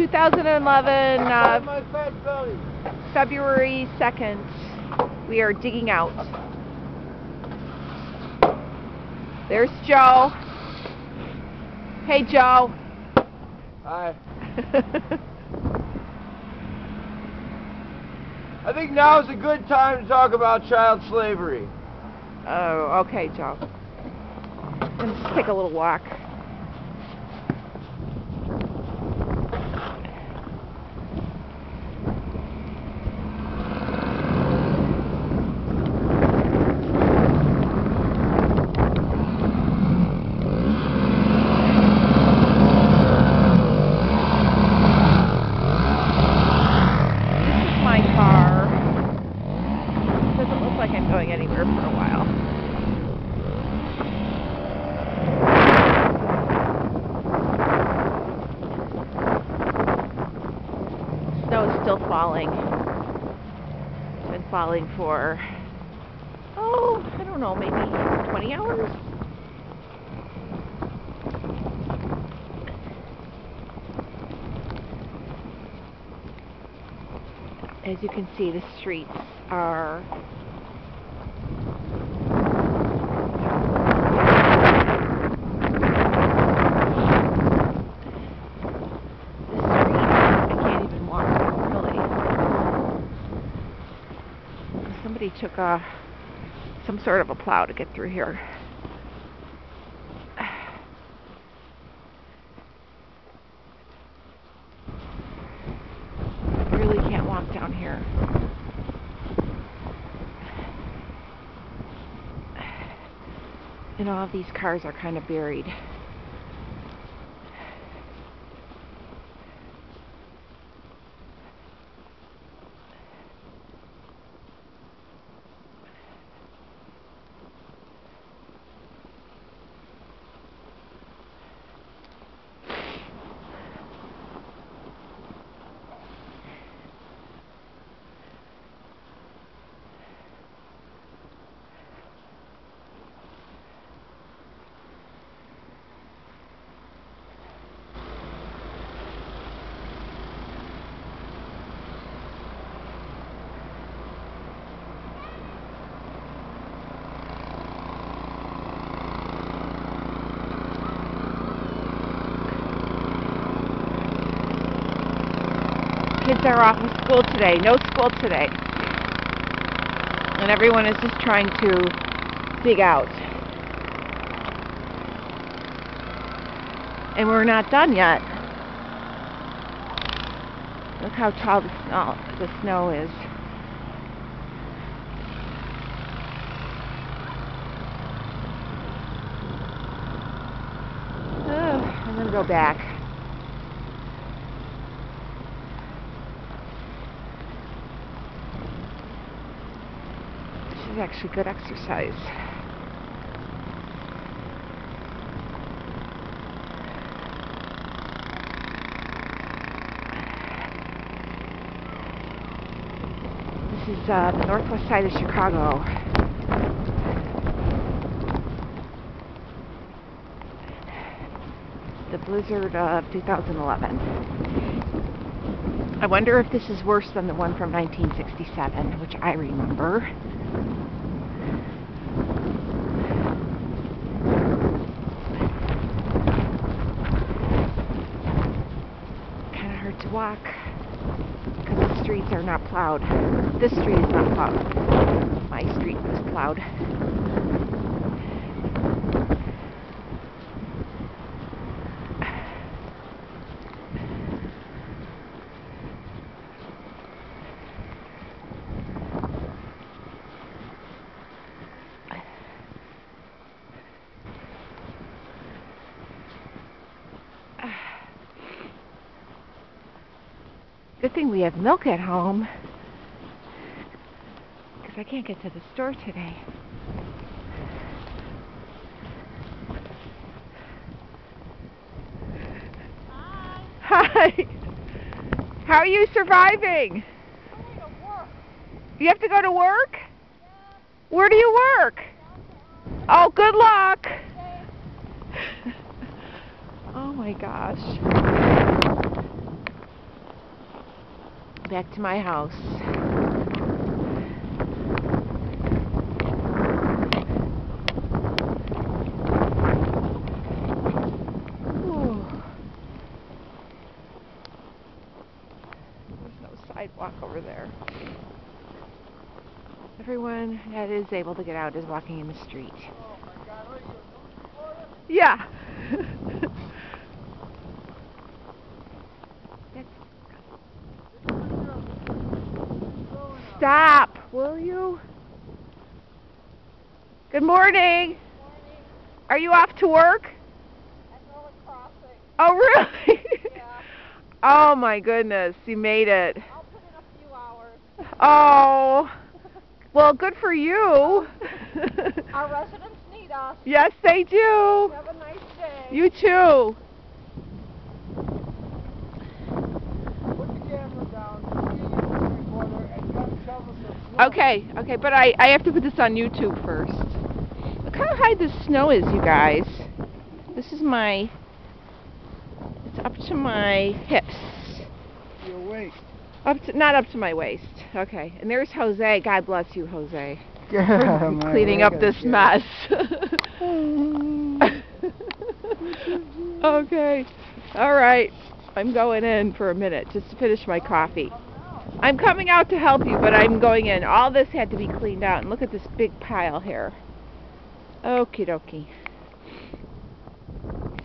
2011, February 2nd. We are digging out. There's Joe. Hey, Joe. Hi. I think now is a good time to talk about child slavery. Oh, okay, Joe. Let's just take a little walk. I'm going anywhere for a while. Snow is still falling. It's been falling for, I don't know, maybe 20 hours? As you can see, the streets are somebody took some sort of a plow to get through here. You really can't walk down here. And all of these cars are kind of buried. Kids are off of school today. No school today. And everyone is just trying to dig out. And we're not done yet. Look how tall the snow is. I'm going to go back. This is actually good exercise. This is the northwest side of Chicago. The blizzard of 2011. I wonder if this is worse than the one from 1967, which I remember. Kind of hard to walk because the streets are not plowed. This street is not plowed. My street was plowed. Good thing we have milk at home, because I can't get to the store today. Hi! How are you surviving? I'm going to work. You have to go to work? Yeah. Where do you work? Downtown. Oh, good luck! Okay. Oh my gosh. back to my house. Ooh. There's no sidewalk over there. Everyone that is able to get out is walking in the street. Yeah. Stop, will you? Good morning. Are you off to work? Oh, really? Yeah. Oh, my goodness. You made it. I'll put in a few hours. Oh. Well, good for you. Our residents need us. Yes, they do. Have a nice day. You too. Put the camera down, recorder, and come shovel some snow. Okay, but I have to put this on YouTube first. Look how high this snow is, you guys. This is it's up to my hips. Your waist. Not up to my waist. Okay, and there's Jose. God bless you, Jose. Yeah, For man, cleaning I up gotta this get it. mess. Okay, all right. I'm going in for a minute just to finish my coffee. I'm coming out to help you, but I'm going in. All this had to be cleaned out, and look at this big pile here. Okie dokie.